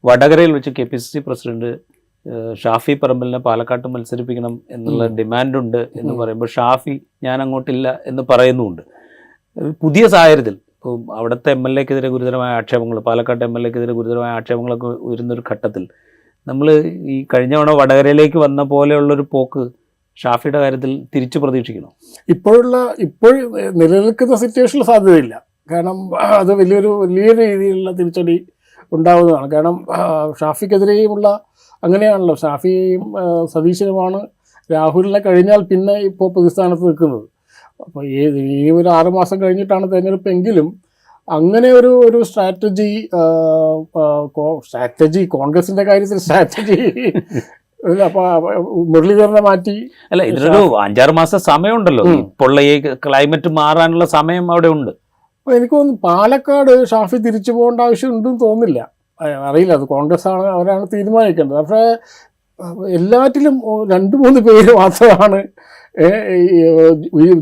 വടകരയിൽ വെച്ച് KPCC president Shafi പറമ്പലിനെ പാലക്കാട്ട് മത്സരിപ്പിക്കണം എന്നുള്ള ഡിമാൻഡുണ്ട് എന്ന് പറയുമ്പോൾ ഷാഫി ഞാൻ അങ്ങോട്ടില്ല എന്ന് പറയുന്നുമുണ്ട്. പുതിയ സാഹചര്യത്തിൽ ഇപ്പോൾ അവിടുത്തെ MLA-ക്കെതിരെ ഗുരുതരമായ ആക്ഷേപങ്ങൾ, പാലക്കാട്ട് MLA-ക്കെതിരെ ഗുരുതരമായ ആക്ഷേപങ്ങളൊക്കെ വരുന്നൊരു ഘട്ടത്തിൽ നമ്മൾ ഈ കഴിഞ്ഞ തവണ വടകരയിലേക്ക് വന്ന പോലെയുള്ളൊരു പോക്ക് ഷാഫിയുടെ കാര്യത്തിൽ തിരിച്ചു പ്രതീക്ഷിക്കണം? ഇപ്പോൾ നിലനിൽക്കുന്ന സിറ്റുവേഷനിൽ സാധ്യതയില്ല. കാരണം അത് വലിയ രീതിയിലുള്ള തിരിച്ചടി ഉണ്ടാവുന്നതാണ്. കാരണം ഷാഫിക്കെതിരെയുമുള്ള അങ്ങനെയാണല്ലോ, ഷാഫിയും സതീശനുമാണ് രാഹുലിനെ കഴിഞ്ഞാൽ പിന്നെ ഇപ്പോൾ പ്രതിസ്ഥാനത്ത് നിൽക്കുന്നത്. അപ്പോൾ ഈ ഒരു 6 മാസം കഴിഞ്ഞിട്ടാണ് തെരഞ്ഞെടുപ്പെങ്കിലും അങ്ങനെ ഒരു സ്ട്രാറ്റജി കോൺഗ്രസിൻ്റെ കാര്യത്തിൽ സ്ട്രാറ്റജി അപ്പോൾ മുരളീധരനെ മാറ്റി അല്ല, ഇതിനൊരു 5-6 മാസം സമയമുണ്ടല്ലോ. ഇപ്പോൾ ഈ ക്ലൈമറ്റ് മാറാനുള്ള സമയം അവിടെ ഉണ്ട്. അപ്പോൾ എനിക്ക് തോന്നുന്നു പാലക്കാട് ഷാഫി തിരിച്ചു പോകേണ്ട ആവശ്യമുണ്ടെന്ന് തോന്നുന്നില്ല. അറിയില്ല, അത് കോൺഗ്രസ് അവരാണ് തീരുമാനിക്കേണ്ടത്. പക്ഷേ എല്ലാറ്റിലും 2-3 പേര് മാത്രമാണ്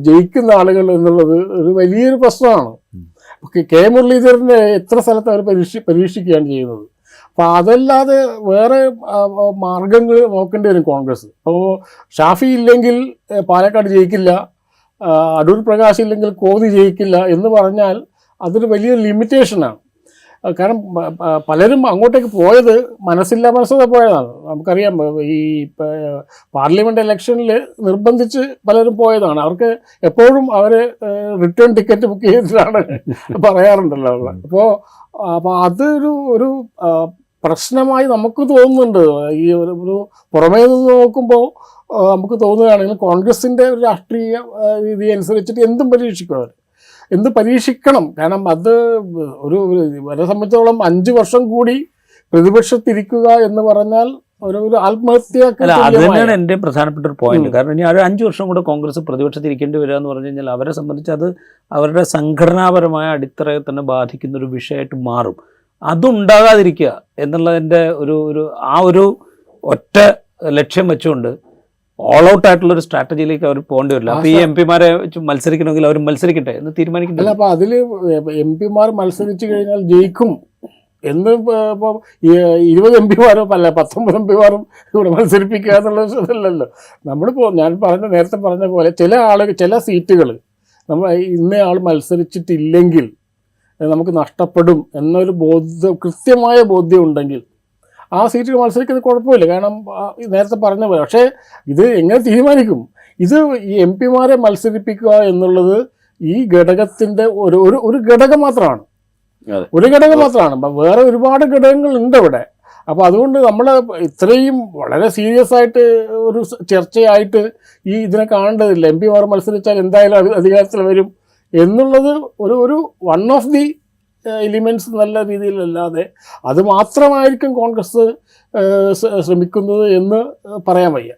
ജയിക്കുന്ന ആളുകൾ എന്നുള്ളത് ഒരു വലിയൊരു പ്രശ്നമാണ്. കെ മുരളീധരനെ എത്ര സ്ഥലത്ത് അവർ പരീക്ഷിക്കുകയാണ് ചെയ്യുന്നത്. അപ്പോൾ അതല്ലാതെ വേറെ മാർഗങ്ങൾ നോക്കേണ്ടി വരും കോൺഗ്രസ്. അപ്പോൾ ഷാഫി ഇല്ലെങ്കിൽ പാലക്കാട് ജയിക്കില്ല, അടൂർ പ്രകാശ് ഇല്ലെങ്കിൽ കോന്നി ജയിക്കില്ല എന്ന് പറഞ്ഞാൽ അതൊരു വലിയ ലിമിറ്റേഷനാണ്. കാരണം പലരും അങ്ങോട്ടേക്ക് പോയത് മനസ്സില്ലാതെ പോയതാണ്. നമുക്കറിയാം, ഈ പാർലമെൻറ്റ് ഇലക്ഷനിൽ നിർബന്ധിച്ച് പലരും പോയതാണ്. അവർക്ക് എപ്പോഴും അവർ റിട്ടേൺ ടിക്കറ്റ് ബുക്ക് ചെയ്തിട്ടാണ് പറയാറുണ്ടല്ലോ. അപ്പോൾ അതൊരു പ്രശ്നമായി നമുക്ക് തോന്നുന്നുണ്ട്. ഈ ഒരു പുറമേ നിന്ന് നോക്കുമ്പോൾ നമുക്ക് തോന്നുകയാണെങ്കിൽ കോൺഗ്രസിൻ്റെ ഒരു രാഷ്ട്രീയ രീതി അനുസരിച്ചിട്ട് എന്ത് പരീക്ഷിക്കണം. കാരണം അത് വരെ സംബന്ധിച്ചോളം 5 വർഷം കൂടി പ്രതിപക്ഷത്തിരിക്കുക എന്ന് പറഞ്ഞാൽ ഒരു ആത്മഹത്യ. അത് തന്നെയാണ് എൻ്റെ പ്രധാനപ്പെട്ട ഒരു പോയിന്റ്. കാരണം ഇനി 5 വർഷം കൂടെ കോൺഗ്രസ് പ്രതിപക്ഷത്തിരിക്കേണ്ടി വരിക എന്ന് പറഞ്ഞു കഴിഞ്ഞാൽ അവരെ സംബന്ധിച്ച് അത് അവരുടെ സംഘടനാപരമായ അടിത്തറയെ തന്നെ ബാധിക്കുന്ന ഒരു വിഷയമായിട്ട് മാറും. അതുണ്ടാകാതിരിക്കുക എന്നുള്ളതിൻ്റെ ഒരു ഒറ്റ ലക്ഷ്യം വെച്ചുകൊണ്ട് ഓൾ ഔട്ട് ആയിട്ടുള്ളൊരു സ്ട്രാറ്റജിയിലേക്ക് അവർ പോകേണ്ടി വരില്ല. അപ്പോൾ ഈ MP-മാരെ മത്സരിക്കണമെങ്കിൽ അവർ മത്സരിക്കട്ടെ എന്ന് തീരുമാനിക്കുന്നില്ല. അപ്പോൾ അതിൽ MP-മാർ മത്സരിച്ച് കഴിഞ്ഞാൽ ജയിക്കും എന്ന് ഇപ്പോൾ 20 MP-മാരോ അല്ല 19 MP-മാരും ഇവിടെ മത്സരിപ്പിക്കുക എന്നുള്ള ഇതല്ലല്ലോ. ഞാൻ നേരത്തെ പറഞ്ഞ പോലെ ചില സീറ്റുകൾ നമ്മൾ ഇന്നയാൾ മത്സരിച്ചിട്ടില്ലെങ്കിൽ നമുക്ക് നഷ്ടപ്പെടും എന്നൊരു കൃത്യമായ ബോധ്യം ഉണ്ടെങ്കിൽ ആ സീറ്റിൽ മത്സരിക്കുന്നത് കുഴപ്പമില്ല. കാരണം നേരത്തെ പറഞ്ഞ പോലെ. പക്ഷേ ഇത് എങ്ങനെ തീരുമാനിക്കും? ഇത് ഈ MP-മാരെ മത്സരിപ്പിക്കുക എന്നുള്ളത് ഈ ഘടകത്തിൻ്റെ ഒരു ഘടകം മാത്രമാണ്. വേറെ ഒരുപാട് ഘടകങ്ങളുണ്ട് ഇവിടെ. അപ്പോൾ അതുകൊണ്ട് നമ്മൾ ഇത്രയും വളരെ സീരിയസ് ആയിട്ട് ഒരു ചർച്ചയായിട്ട് ഇതിനെ കാണേണ്ടതില്ല. MP-മാർ മത്സരിച്ചാൽ എന്തായാലും അധികാരത്തിൽ വരും എന്നുള്ളത് ഒരു വൺ ഓഫ് ദി എലിമെൻറ്റ്സ് നല്ല രീതിയിലല്ലാതെ അത് മാത്രമായിരിക്കും കോൺഗ്രസ് ശ്രമിക്കുന്നത് എന്ന് പറയാൻ വയ്യ.